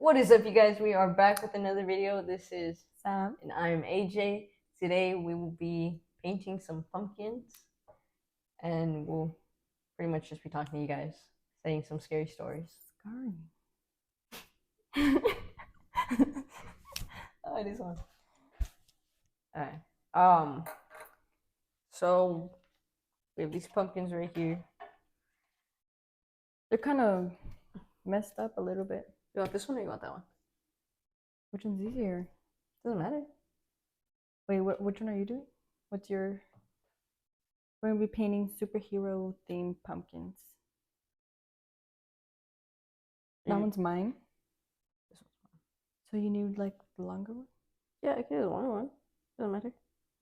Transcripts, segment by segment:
What is up, you guys? We are back with another video. This is Sam. and I'm AJ. Today we will be painting some pumpkins, and we'll pretty much just be talking to you guys, saying some scary stories. Scary. Oh, this one. Alright. So we have these pumpkins right here. They're kind of messed up a little bit. You want this one or you want that one? Which one's easier? Doesn't matter. Wait, which one are you doing? What's your... We're going to be painting superhero themed pumpkins. That one's mine. This one's mine. So you need like the longer one? Yeah, I can do the longer one. Doesn't matter.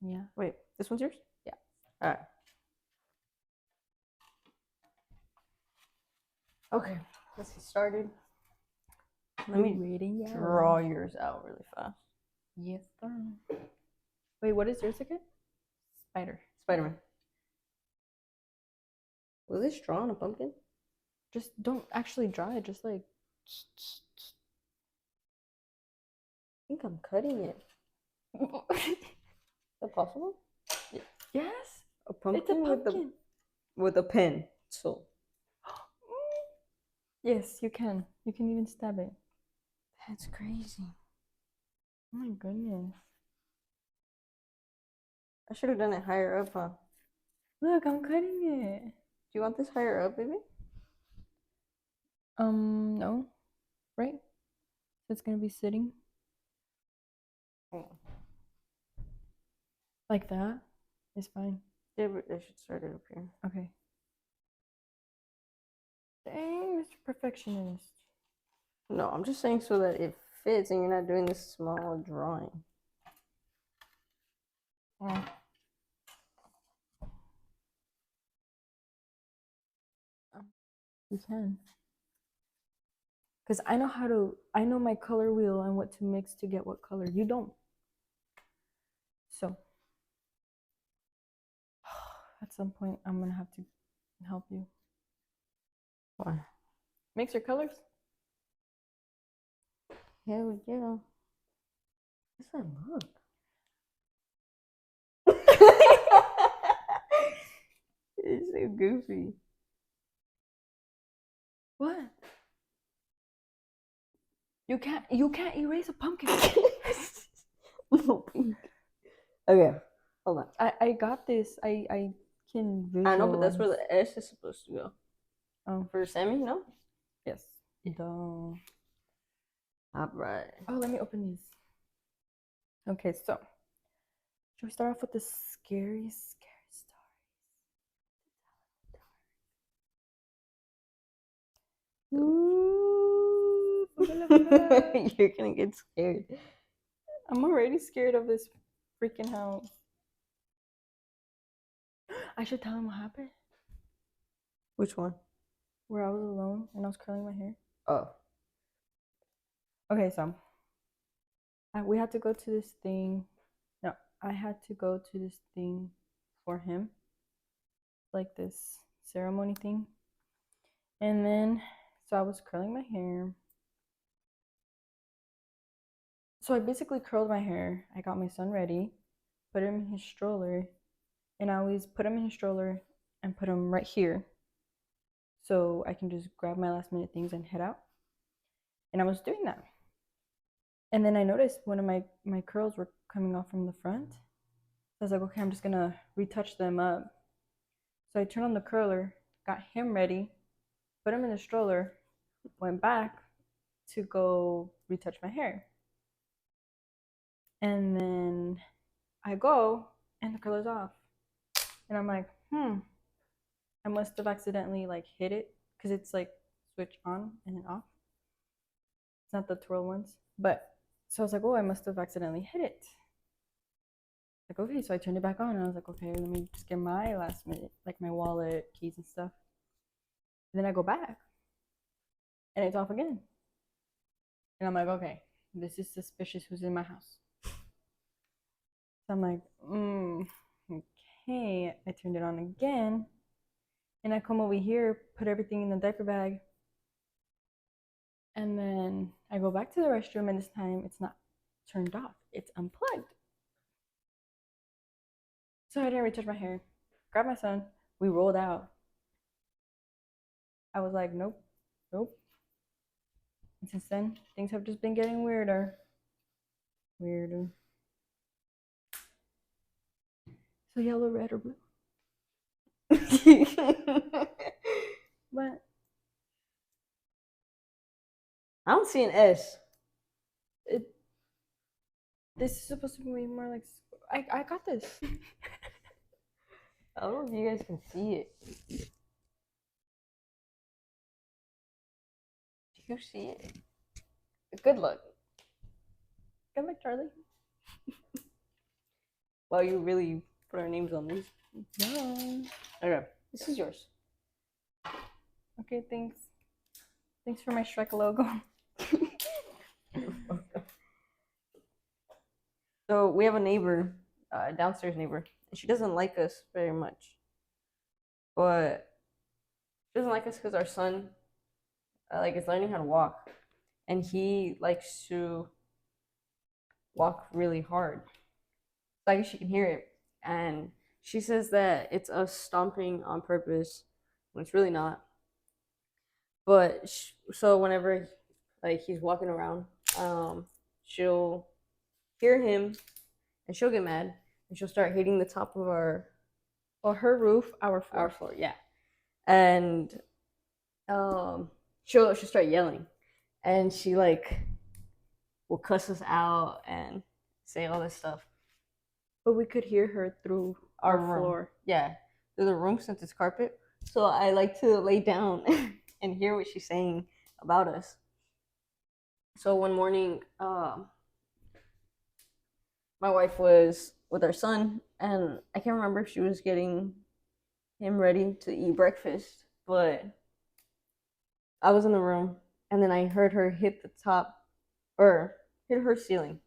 Yeah. Wait, this one's yours? Yeah. Alright. Okay, let's get started. Let me draw yours out really fast. Yes, sir. Wait, what is yours again? Spider-Man. Will this draw on a pumpkin? Just don't actually draw it, just like... I think I'm cutting it. Is that possible? Yes. A pumpkin, It's a pumpkin. with a pen. So. Yes, you can. You can even stab it. That's crazy. Oh my goodness. I should have done it higher up, huh? Look, I'm cutting it. Do you want this higher up, baby? No. Right? So it's gonna be sitting. Oh. Like that? It's fine. Yeah, but I should start it up here. Okay. Dang, Mr. Perfectionist. No, I'm just saying so that it fits and you're not doing this small drawing. Oh. You can. Because I know my color wheel and what to mix to get what color. You don't. So, at some point, I'm going to have to help you. Why? Mix your colors? Hell yeah. What's that look? It's so goofy. What? You can't erase a pumpkin. No pink. Okay, hold on. I got this. I can visualize. I know, but that's where the S is supposed to go. Oh. For Sammy, no? Yes. Duh. Alright. Oh, let me open these. Okay, so should we start off with the scary stories? Ooh. You're gonna get scared. I'm already scared of this freaking house. I should tell him what happened. Which one? Where I was alone and I was curling my hair. Oh. Okay, so we had to go to this thing. No, I had to go to this thing for him. Like this ceremony thing. And then, so I was curling my hair. So I basically curled my hair. I got my son ready, put him in his stroller, and I always put him in his stroller and put him right here so I can just grab my last minute things and head out. And I was doing that. And then I noticed one of my curls were coming off from the front. So I was like, okay, I'm just gonna retouch them up. So I turned on the curler, got him ready, put him in the stroller, went back to go retouch my hair. And then I go and the curler's off. And I'm like, I must have accidentally like hit it because it's like switch on and then off. It's not the twirl ones. But so I was like, oh, I must have accidentally hit it. Like, okay, so I turned it back on and I was like, okay, let me just get my last minute, like my wallet, keys and stuff. And then I go back and it's off again. And I'm like, okay, this is suspicious, who's in my house. So I'm like, okay. I turned it on again. And I come over here, put everything in the diaper bag. And then I go back to the restroom, and this time it's not turned off, it's unplugged. So I didn't retouch my hair. Grabbed my son. We rolled out. I was like, nope, nope. And since then, things have just been getting weirder. Weirder. So yellow, red, or blue? But I don't see an S. This is supposed to be more like. I got this. I don't know if you guys can see it. Do you see it? Good luck. Good luck, Charlie. Well, you really put our names on these. Yeah. Okay, this is yours. Okay, thanks. Thanks for my Shrek logo. So we have a neighbor, downstairs neighbor, and she doesn't like us very much. But she doesn't like us because our son, is learning how to walk, and he likes to walk really hard. So I guess she can hear it, and she says that it's us stomping on purpose when it's really not. But so whenever he's walking around, she'll hear him, and she'll get mad, and she'll start hitting the top of our her roof, our floor. Our floor, yeah. And she'll start yelling, and she will cuss us out and say all this stuff. But we could hear her through our floor. Yeah, through the room since it's carpet. So I like to lay down and hear what she's saying about us. So one morning, my wife was with our son, and I can't remember if she was getting him ready to eat breakfast, but I was in the room, and then I heard her hit the top, or hit her ceiling,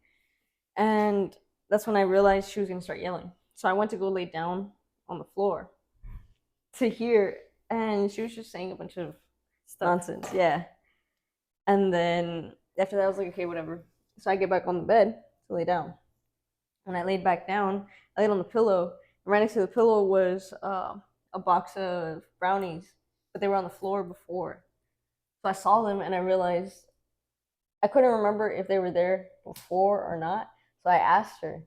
and that's when I realized she was gonna start yelling. So I went to go lay down on the floor to hear, and she was just saying a bunch of nonsense, yeah. And then after that, I was like, okay, whatever. So I get back on the bed to lay down. When I laid back down, I laid on the pillow. And right next to the pillow was a box of brownies, but they were on the floor before. So I saw them, and I realized I couldn't remember if they were there before or not. So I asked her,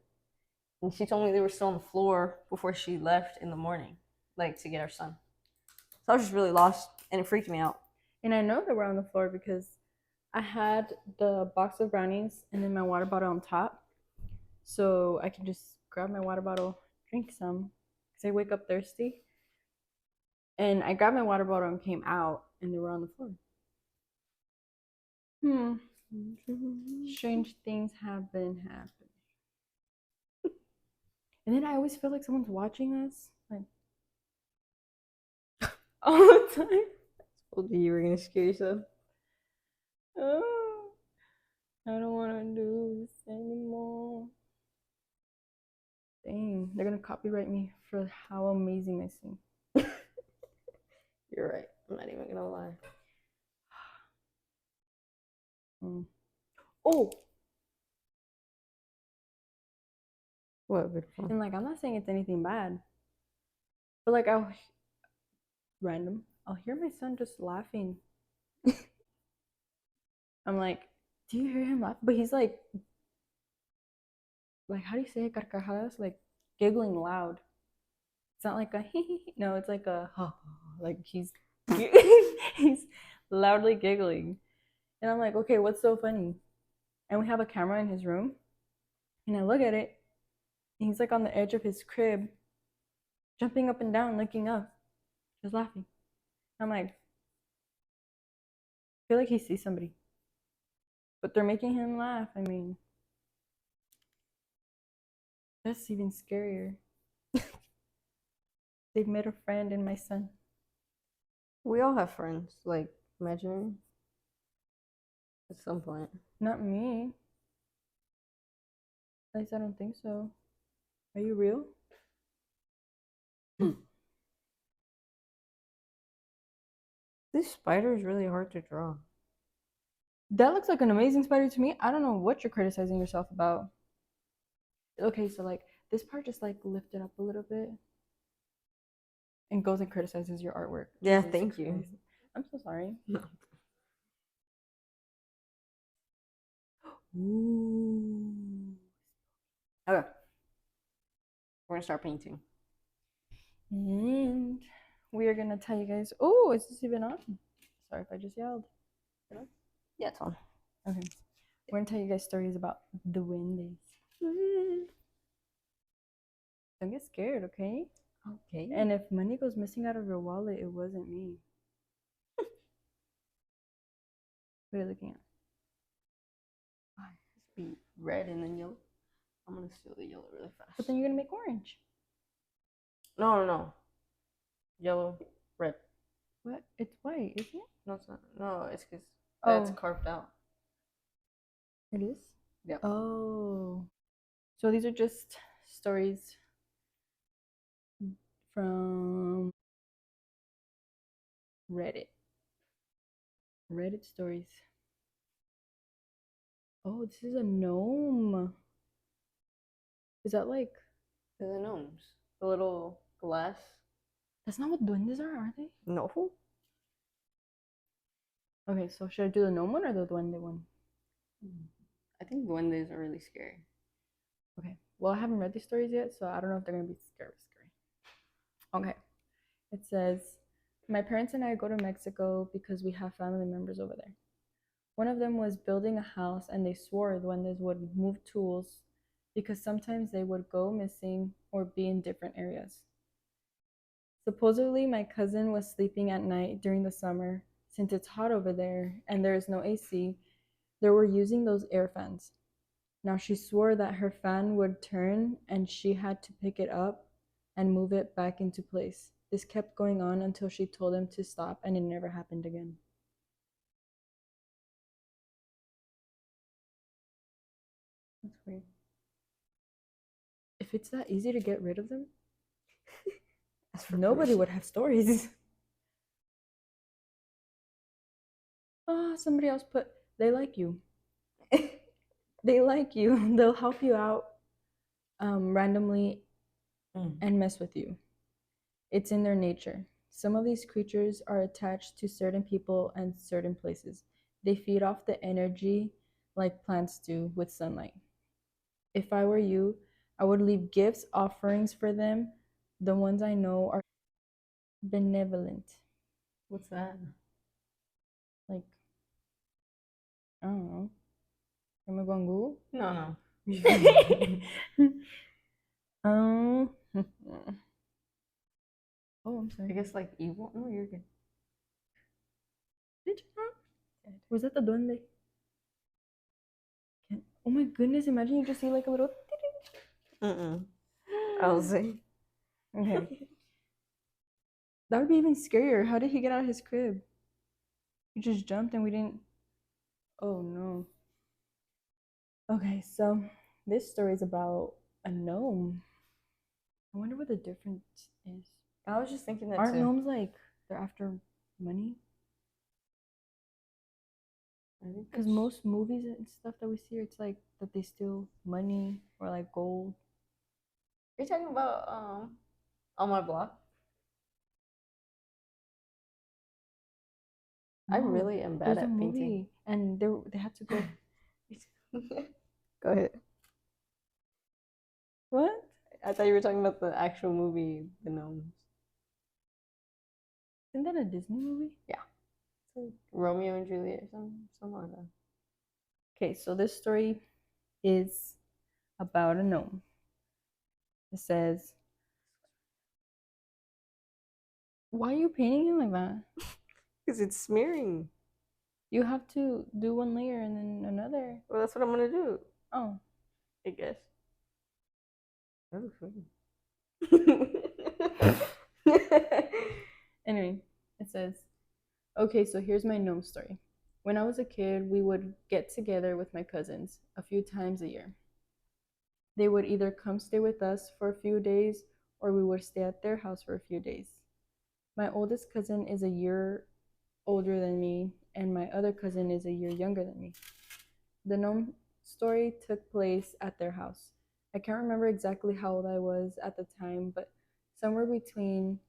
and she told me they were still on the floor before she left in the morning, to get our son. So I was just really lost, and it freaked me out. And I know they were on the floor because I had the box of brownies and then my water bottle on top. So I can just grab my water bottle, drink some, because I wake up thirsty. And I grabbed my water bottle and came out, and they were on the floor. Strange things have been happening. And then I always feel like someone's watching us, all the time. I told you were gonna scare yourself. Oh, I don't want to do this anymore. Dang, they're gonna copyright me for how amazing I sing. You're right. I'm not even gonna lie. Oh, what? Beautiful. And I'm not saying it's anything bad, but I'll hear my son just laughing. I'm like, do you hear him laugh? But he's like how do you say it? Carcajadas, giggling loud. It's not like a no, it's like a he's he's loudly giggling. And I'm like, okay, what's so funny? And we have a camera in his room, and I look at it, and he's on the edge of his crib, jumping up and down, looking up, just laughing. I'm like, I feel like he sees somebody, but they're making him laugh. I mean, that's even scarier. They've made a friend in my son. We all have friends, imaginary. At some point. Not me. At least I don't think so. Are you real? This spider is really hard to draw. That looks like an amazing spider to me. I don't know what you're criticizing yourself about. Okay, so like this part just like lift it up a little bit and goes and criticizes your artwork. Yeah, Jesus thank you. Christ. I'm so sorry. Ooh. Okay. We're gonna start painting. And we are gonna tell you guys. Oh, is this even on? Sorry if I just yelled. Yeah, it's on. Okay. We're gonna tell you guys stories about the Wendy's. Don't get scared, okay? Okay. And if money goes missing out of your wallet, it wasn't me. What are you looking at? Just be red and then yellow. I'm gonna steal the yellow really fast. But then you're gonna make orange. No. Yellow, red. What? It's white, isn't it? No, it's not. No, it's because that's Oh. carved out. It is? Yeah. Oh. So these are just stories from Reddit. Reddit stories. Oh, this is a gnome. Is that like... They're the gnomes. The little glass. That's not what duendes are they? No. Okay, so should I do the gnome one or the duende one? I think duendes are really scary. Okay. Well, I haven't read these stories yet, so I don't know if they're gonna be scary. Okay. It says, my parents and I go to Mexico because we have family members over there. One of them was building a house and they swore duendes would move tools because sometimes they would go missing or be in different areas. Supposedly, my cousin was sleeping at night during the summer. Since it's hot over there and there is no AC, they were using those air fans. Now she swore that her fan would turn and she had to pick it up and move it back into place. This kept going on until she told him to stop and it never happened again. That's weird. If it's that easy to get rid of them, That's nobody would have stories. Oh, somebody else put, they like you. They like you. They'll help you out randomly and mess with you. It's in their nature. Some of these creatures are attached to certain people and certain places. They feed off the energy like plants do with sunlight. If I were you, I would leave gifts, offerings for them. The ones I know are benevolent. What's that? Like, I don't know. Am I going Google? No. Um. Oh, I'm I sorry. guess like evil. No, you're good. Did you not? Was that the duende? Oh my goodness! Imagine you just see like a little. I'll say. Okay. That would be even scarier. How did he get out of his crib? He just jumped and we didn't. Oh no. Okay, so this story is about a gnome. I wonder what the difference is. I was just thinking that Aren't too. gnomes like they're after money? Because most movies and stuff that we see, it's like that they steal money or like gold. Are you talking about On My Block? I really am bad There's a at movie painting. and they had to go. Go ahead. What? I thought you were talking about the actual movie, The Gnomes. Isn't that a Disney movie? Yeah. It's like Romeo and Juliet or something like that. Okay, so this story is about a gnome. It says, why are you painting him like that? Because it's smearing. You have to do one layer and then another. Well, that's what I'm going to do. Oh. I guess. That looks weird. Anyway, it says, okay, so here's my gnome story. When I was a kid, we would get together with my cousins a few times a year. They would either come stay with us for a few days or we would stay at their house for a few days. My oldest cousin is a year older than me, and my other cousin is a year younger than me. The gnome story took place at their house. I can't remember exactly how old I was at the time, but somewhere between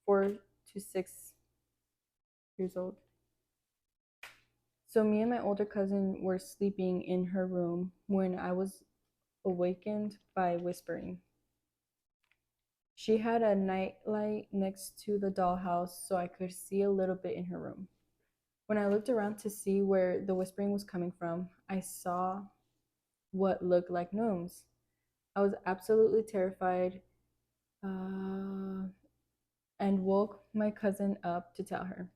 4 to 6 years old. So me and my older cousin were sleeping in her room when I was awakened by whispering. She had a nightlight next to the dollhouse, so I could see a little bit in her room. When I looked around to see where the whispering was coming from, I saw what looked like gnomes. I was absolutely terrified and woke my cousin up to tell her.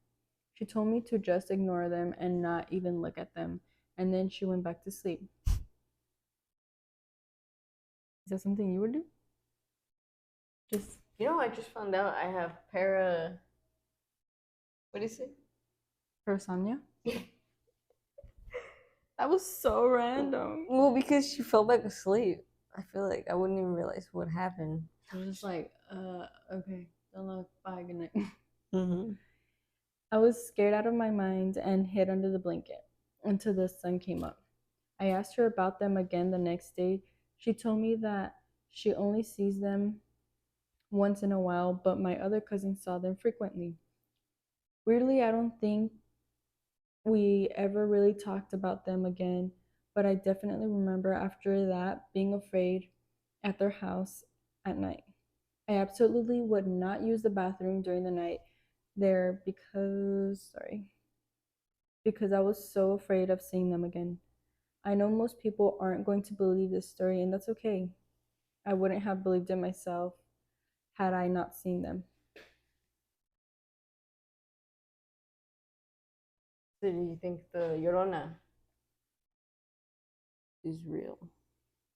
She told me to just ignore them and not even look at them, and then she went back to sleep. Is that something you would do? Just You know, I just found out I have what is it? parasomnia? That was so random. Well, because she fell back asleep. I feel like I wouldn't even realize what happened. I was just like, okay, don't look, bye, good night. Mm-hmm. I was scared out of my mind and hid under the blanket until the sun came up. I asked her about them again the next day. She told me that she only sees them once in a while, but my other cousin saw them frequently. Weirdly, I don't think we ever really talked about them again, but I definitely remember after that being afraid at their house at night. I absolutely would not use the bathroom during the night there because I was so afraid of seeing them again. I know most people aren't going to believe this story, and that's okay. I wouldn't have believed it myself had I not seen them. So do you think the Llorona is real?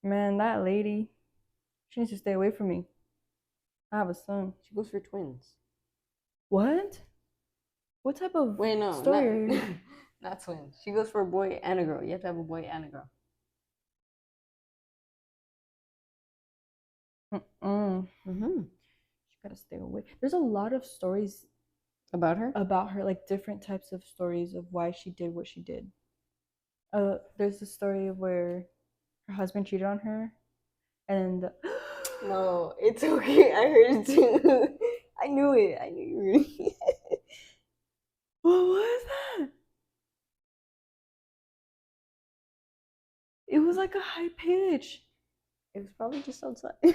Man, that lady, she needs to stay away from me. I have a son. She goes for twins. What? What type of Wait, no, story are you? not twins. She goes for a boy and a girl. You have to have a boy and a girl. Mm-hmm. She gotta stay away. There's a lot of stories About her? about her, like different types of stories of why she did what she did. There's a story of where her husband cheated on her, and No, it's okay. I heard it too. I knew it. I knew you were. what was that? It was like a high pitch. It was probably just outside. Dude,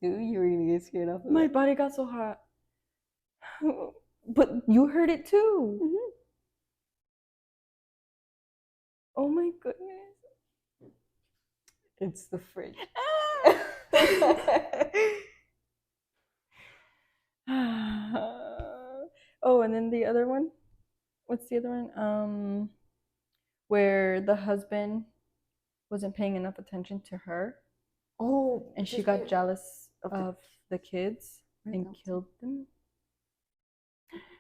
you were gonna get scared off of My that. body got so hot. But you heard it too. Mm-hmm. Oh my goodness. It's the fridge. Oh, and then the other one. What's the other one? Where the husband wasn't paying enough attention to her, Oh, and she got jealous Okay. of the kids and Right. killed them.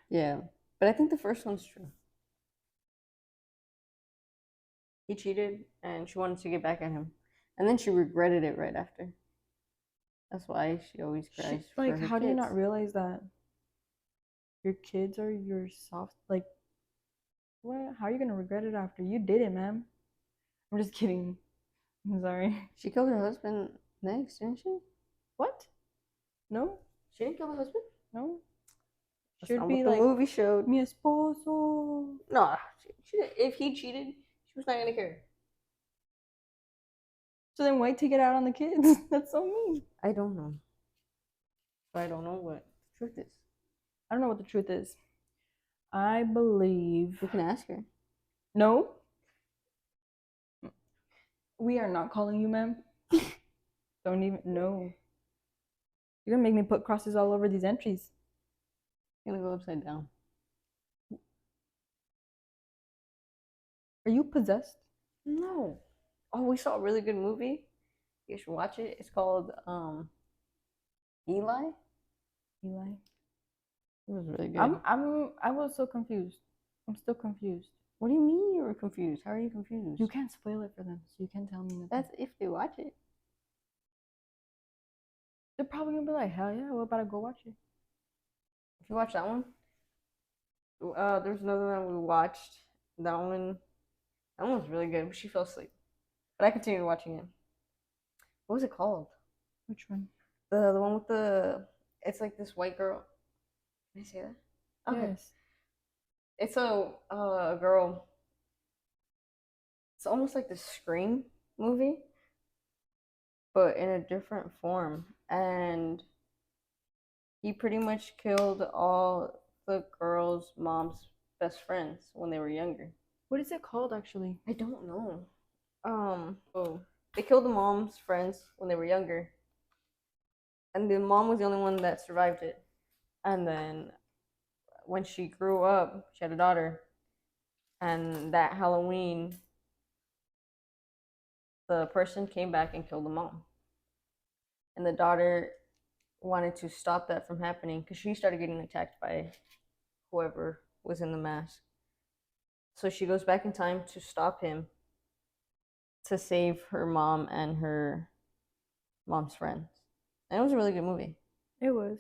Yeah, but I think the first one's true. He cheated, and she wanted to get back at him, and then she regretted it right after. That's why she always cries for Like, her how do you not kids. realize that your kids are your soft? Like, what? How are you gonna regret it after you did it, ma'am? I'm just kidding. I'm sorry. She killed her husband next, didn't she? What? No, She didn't kill the husband. no. That's Should not be what the like movie showed. mi esposo. No, if he cheated, she was not gonna care. So then why take it out on the kids? That's so mean. I don't know. I don't know what the truth is. I don't know what the truth is. I believe. We can ask her. No. We are not calling you, ma'am. Don't even. No. You're gonna make me put crosses all over these entries. I'm gonna go upside down. Are you possessed? No. Oh, we saw a really good movie. You should watch it. It's called Eli. Eli. It was really good. I was so confused. I'm still confused. What do you mean you were confused? How are you confused? You can't spoil it for them, so you can't tell me nothing. That's if they watch it. They're probably gonna be like, hell yeah, we're about to go watch it. If you watch that one, There's another one we watched. That one was really good, but she fell asleep. But I continued watching it. What was it called? Which one? The one with the it's like this white girl. Can I say that? Okay. Yes. It's a girl. It's almost like the Scream movie, but in a different form. And he pretty much killed all the girl's mom's best friends when they were younger. What is it called actually? I don't know. They killed the mom's friends when they were younger, and the mom was the only one that survived it. And then when she grew up, she had a daughter, and that Halloween, the person came back and killed the mom. And the daughter wanted to stop that from happening because she started getting attacked by whoever was in the mask. So she goes back in time to stop him to save her mom and her mom's friends. And it was a really good movie. It was.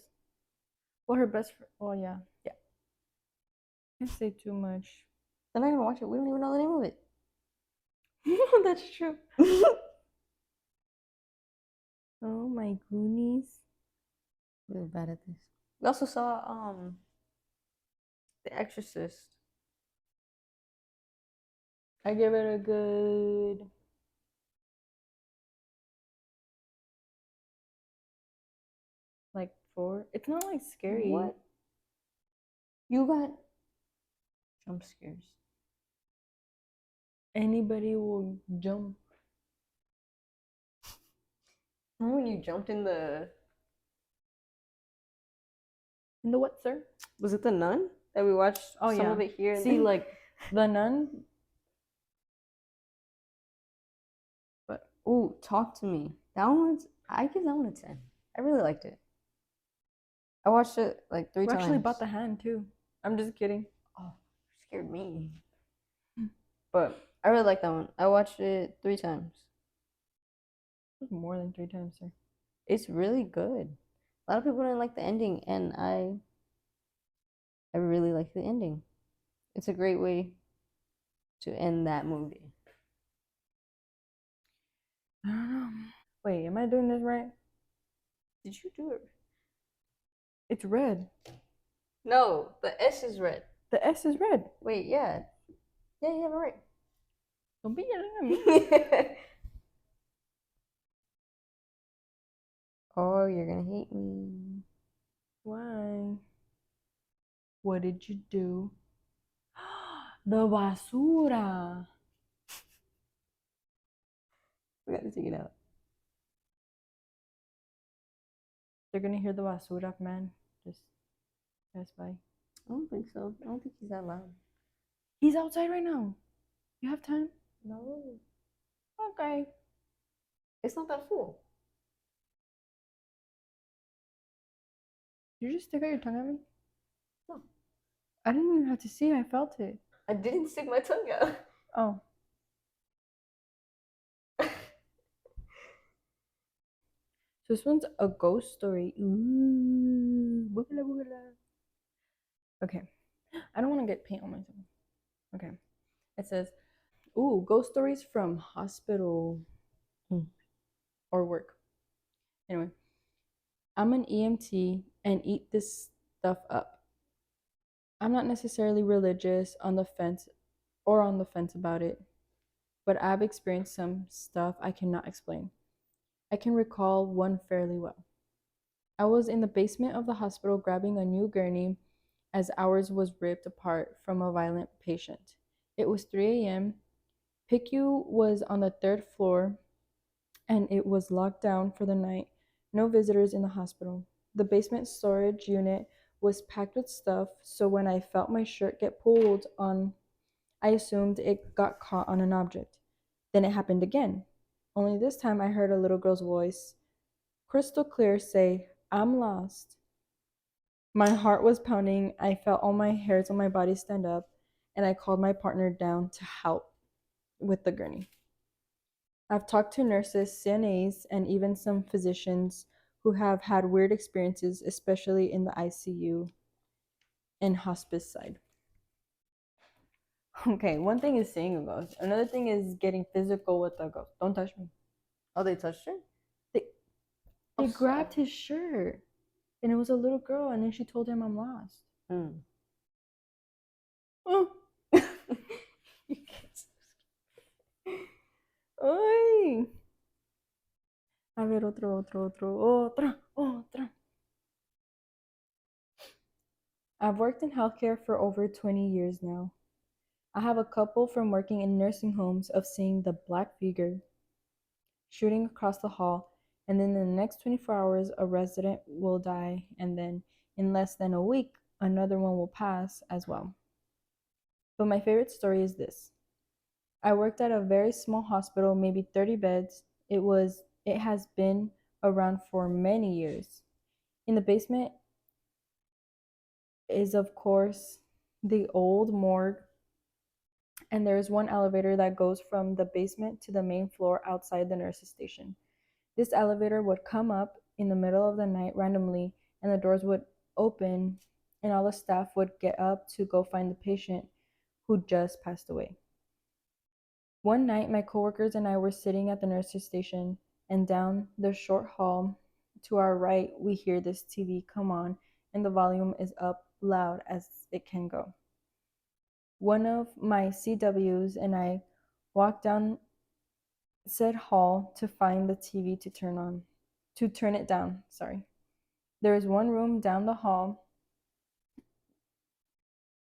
Well, her best friend. Oh, yeah. Yeah. Can't say too much. They're not gonna watch it. We don't even know the name of it. That's true. Oh, my goonies. Really bad at this. We also saw The Exorcist. I give it a good. Like 4. It's not like scary. What? You got jump scares. Anybody will jump. Remember when you jumped in the In the what, sir? was it The Nun that we watched Oh, some yeah. of it here? See, like, The Nun. But ooh, Talk to Me. That one's I give that one a 10. I really liked it. I watched it like 3 We times. actually bought the hand too. I'm just kidding. Oh, scared me. But I really like that one. I watched it 3 times. It was more than 3 times, sir. It's really good. A lot of people didn't like the ending, and I really like the ending. It's a great way to end that movie. I don't know. Wait, am I doing this right? Did you do it? It's red. No, the S is red. The S is red. Wait, yeah. Yeah, you have it right. Don't be yelling at me. Oh, you're gonna hate me. Why? What did you do? The basura. We gotta take it out. They're gonna hear the basura man just pass by. I don't think so. I don't think he's that loud. He's outside right now. You have time? No. Okay. It's not that full. You just stick out your tongue at me? No. I didn't even have to see it. I felt it. I didn't stick my tongue out. Oh. So this one's a ghost story. Ooh. Boogala, boogala. Okay. I don't want to get paint on myself. Okay. It says, ooh, ghost stories from hospital or work. Anyway, I'm an EMT and eat this stuff up. I'm not necessarily religious on the fence about it, but I've experienced some stuff I cannot explain. I can recall one fairly well. I was in the basement of the hospital grabbing a new gurney as ours was ripped apart from a violent patient. It was 3 a.m. PICU was on the 3rd floor and it was locked down for the night. No visitors in the hospital. The basement storage unit was packed with stuff, so when I felt my shirt get pulled on, I assumed it got caught on an object. Then it happened again. Only this time I heard a little girl's voice, crystal clear, say, "I'm lost." My heart was pounding. I felt all my hairs on my body stand up, and I called my partner down to help with the gurney. I've talked to nurses, CNAs, and even some physicians who have had weird experiences, especially in the ICU and hospice side. Okay, one thing is seeing a ghost. Another thing is getting physical with a ghost. Don't touch me. Oh, they touched her? They Oh, grabbed his shirt, and it was a little girl, and then she told him I'm lost. Mm. Oh. You can't. Ay. A ver, otra. I've worked in healthcare for over 20 years now. I have a couple from working in nursing homes of seeing the black figure shooting across the hall, and then in the next 24 hours, a resident will die, and then in less than a week, another one will pass as well. But my favorite story is this. I worked at a very small hospital, maybe 30 beds. It has been around for many years. In the basement is of course the old morgue, and there is one elevator that goes from the basement to the main floor outside the nurse's station. This elevator would come up in the middle of the night randomly, and the doors would open, and all the staff would get up to go find the patient who just passed away. One night, my coworkers and I were sitting at the nurse's station, and down the short hall to our right, we hear this TV come on, and the volume is up loud as it can go. One of my CWs and I walked down said hall to find the TV to turn it down. Sorry. There is one room down the hall.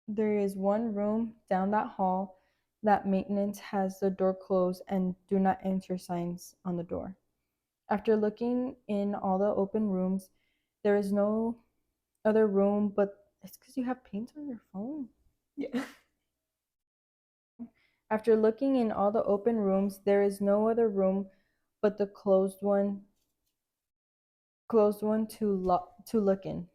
There is one room down that hall that maintenance has the door closed and do not enter signs on the door. After looking in all the open rooms, there is no other room, but it's because you have paint on your phone. Yeah. After looking in all the open rooms, there is no other room but the closed one to look in.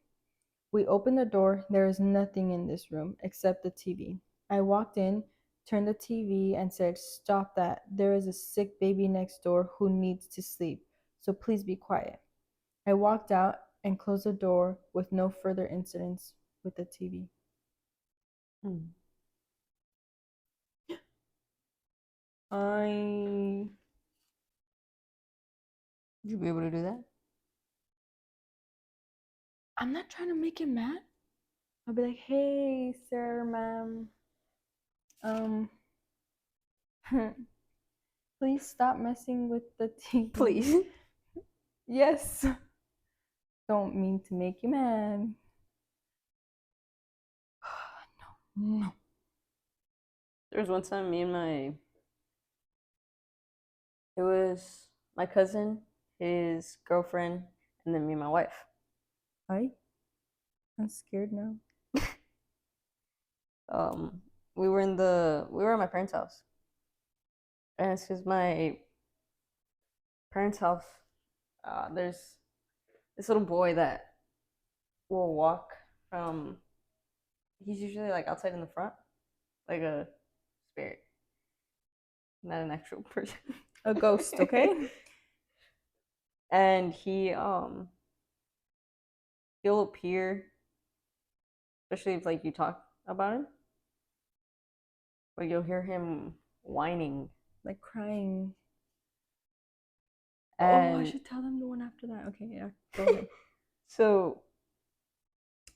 We opened the door. There is nothing in this room except the TV. I walked in, turned the TV, and said, "Stop that. There is a sick baby next door who needs to sleep, so please be quiet." I walked out and closed the door with no further incidents with the TV. Mm. I Would you be able to do that? I'm not trying to make him mad. I'll be like, "Hey, sir, ma'am, um, please stop messing with the TV." Please. Yes. Don't mean to make you mad. No. There was one time it was my cousin, his girlfriend, and then me and my wife. I'm scared now. We were at my parents' house. And it's because my parents' house, there's this little boy that will walk from, he's usually like outside in the front, like a spirit, not an actual person. A ghost, okay? And he'll appear, especially if like you talk about him, but you'll hear him whining. Like crying. And Oh, I should tell them the one after that. Okay, yeah. Go ahead. so,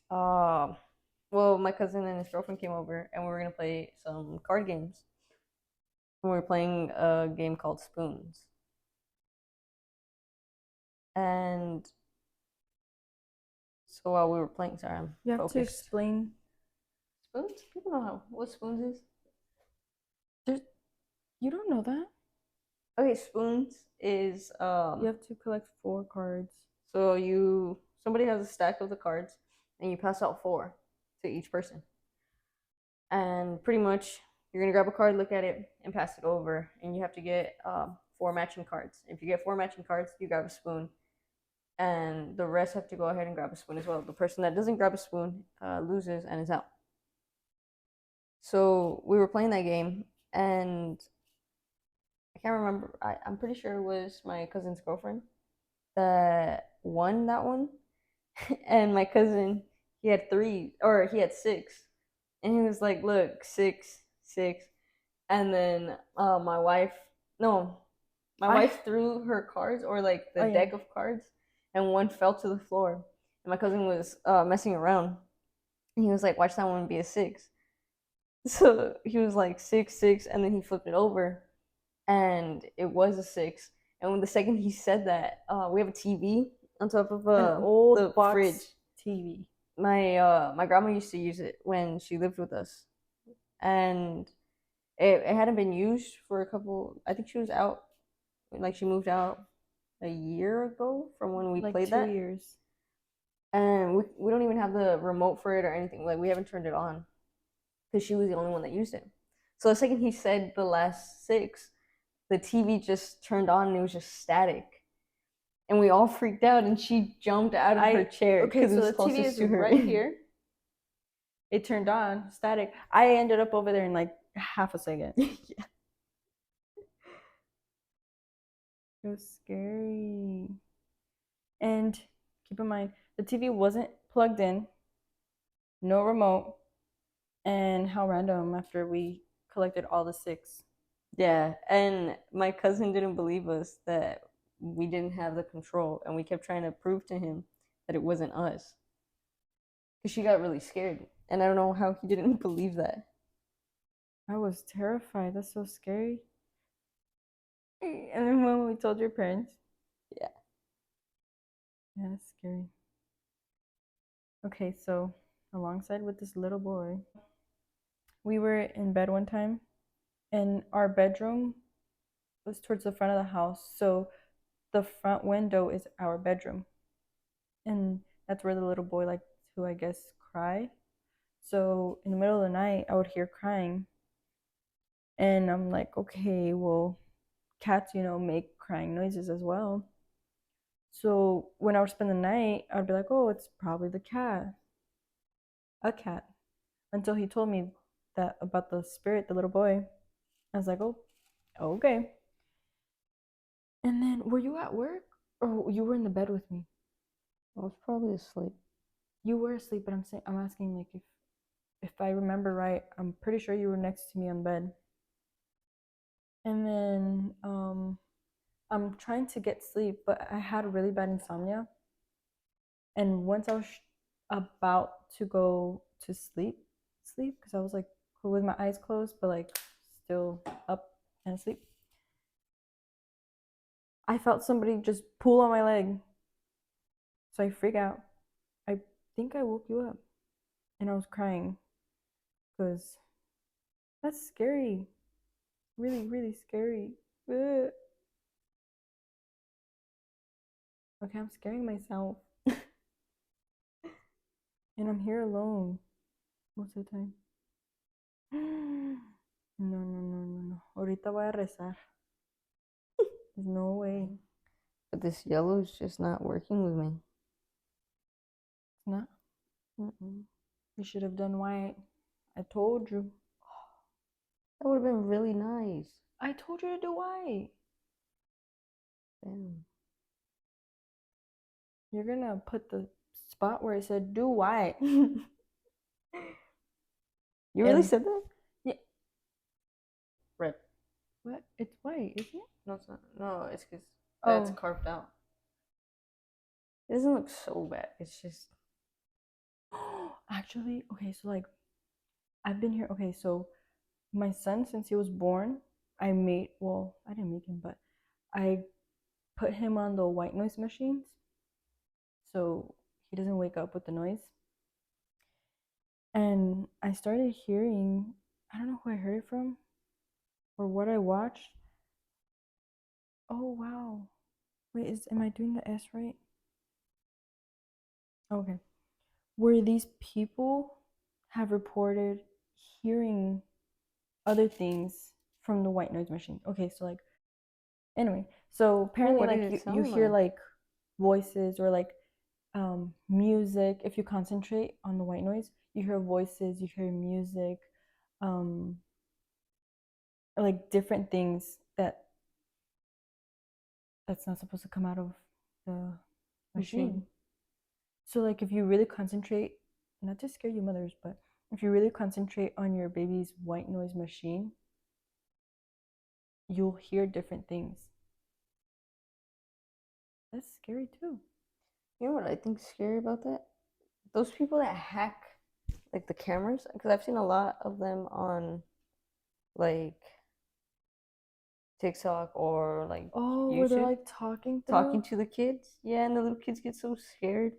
well, my cousin and his girlfriend came over, and we were gonna play some card games. And we were playing a game called Spoons. And so while we were playing, sorry, I'm You have to focused. explain. Spoons? People know what spoons is. You don't know that. Okay, spoons is You have to collect 4 cards. so somebody has a stack of the cards, and you pass out 4 to each person. And pretty much you're gonna grab a card, look at it, and pass it over, and you have to get 4 matching cards. If you get 4 matching cards, you grab a spoon, and the rest have to go ahead and grab a spoon as well. The person that doesn't grab a spoon loses and is out. So we were playing that game, and I can't remember. I'm pretty sure it was my cousin's girlfriend that won that one. And my cousin, he had 3 or he had 6, and he was like, "Look, 6, 6. And then my wife, no, my I- wife threw her cards, or like the Oh, yeah. deck of cards, and one fell to the floor. And my cousin was messing around. And he was like, watch that one be a 6. So he was like 6, 6, and then he flipped it over, and it was a 6. And when the second he said that, we have a TV on top of An old the box fridge. TV. My grandma used to use it when she lived with us, and it hadn't been used for a couple. I think she was out, like she moved out a year ago from when we Like played 2 that, years. and we don't even have the remote for it or anything. Like we haven't turned it on because she was the only one that used it. So the second he said the last 6, the TV just turned on and it was just static. And we all freaked out, and she jumped out of her chair Okay, because it so was the TV closest is to her. right here. It turned on, static. I ended up over there in like half a second. Yeah. It was scary. And keep in mind, the TV wasn't plugged in, no remote, and how random after we collected all the 6. Yeah, and my cousin didn't believe us that we didn't have the control, and we kept trying to prove to him that it wasn't us. Because she got really scared, and I don't know how he didn't believe that. I was terrified. That's so scary. And then when we told your parents, Yeah. that's scary. Okay, so alongside with this little boy, we were in bed one time, and our bedroom was towards the front of the house. So the front window is our bedroom. And that's where the little boy liked to, I guess, cry. So in the middle of the night, I would hear crying. And I'm like, okay, well, cats, make crying noises as well. So when I would spend the night, I'd be like, oh, it's probably the cat, a cat. Until he told me that about the spirit, the little boy. I was like, oh, okay. And then were you at work or you were in the bed with me? I was probably asleep. You were asleep, but I'm asking like if I remember right, I'm pretty sure you were next to me on bed. And then I'm trying to get sleep, but I had really bad insomnia. And once I was about to go to sleep because I was like with my eyes closed, but like still up and asleep. I felt somebody just pull on my leg. So I freak out. I think I woke you up. And I was crying because that's scary. Really, really scary. Ugh. Okay, I'm scaring myself. And I'm here alone most of the time. No, no, no, no, no. Ahorita voy a rezar. There's no way. But this yellow is just not working with me. It's not. Mm-mm. You should have done white. I told you. That would have been really nice. I told you to do white. Damn. You're gonna put the spot where it said do white. You really And- said that? Yeah. Red. What? It's white, isn't it? No, it's not. No, it's because that's Oh. carved out. It doesn't look so bad. It's just. Actually, okay, so like I've been here. Okay, so my son, since he was born, I didn't make him, but I put him on the white noise machines so he doesn't wake up with the noise. And I started hearing, I don't know who I heard it from or what I watched. Oh, wow. Wait, am I doing the S right? Okay. Where these people have reported hearing other things from the white noise machine. Okay, so like anyway, so apparently what did like it you sound hear like? like voices or like music. If you concentrate on the white noise, you hear voices, you hear music, um like different things that's not supposed to come out of the machine. So like if you really concentrate, not to scare you mothers, but if you really concentrate on your baby's white noise machine, you'll hear different things. That's scary too. You know what I think's scary about that? Those people that hack like the cameras, because I've seen a lot of them on like TikTok or like Oh, where they're YouTube like talking talking to the kids. Yeah, and the little kids get so scared.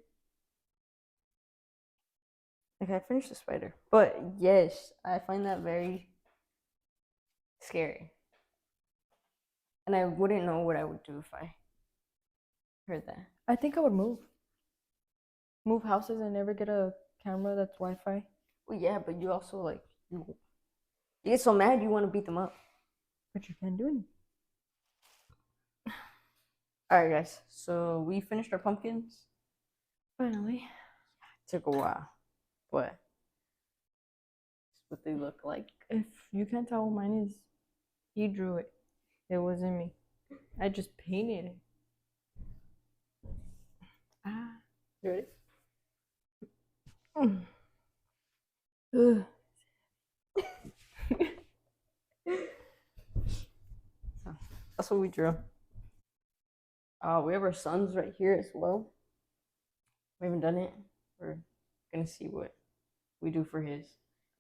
Okay, I finished the spider. But yes, I find that very scary. And I wouldn't know what I would do if I heard that. I think I would move houses and never get a camera that's Wi-Fi. Well, yeah, but you also like you get so mad you want to beat them up. But you can't do anything. All right, guys. So we finished our pumpkins. Finally. Took a while, but that's what they look like. If you can't tell what mine is, he drew it. It wasn't me. I just painted it. Ah. You ready? Ugh. So that's what we drew. We have our sons right here as well. We haven't done it. We're gonna see what we do for his.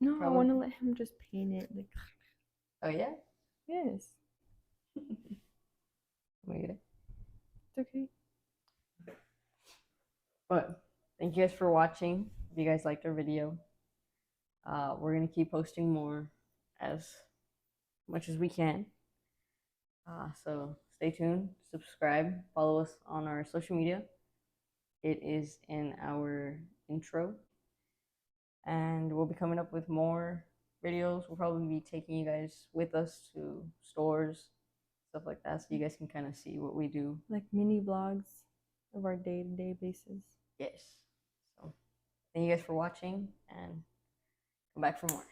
No, I Probably. want to let him just paint it. Like, Oh yeah. yes, Let me get it. it's okay. But thank you guys for watching. If you guys liked our video, we're gonna keep posting more as much as we can. So stay tuned, subscribe, follow us on our social media. It is in our intro, and we'll be coming up with more videos. We'll probably be taking you guys with us to stores, stuff like that, so you guys can kind of see what we do. Like mini vlogs of our day-to-day basis. Yes. So thank you guys for watching, and come back for more.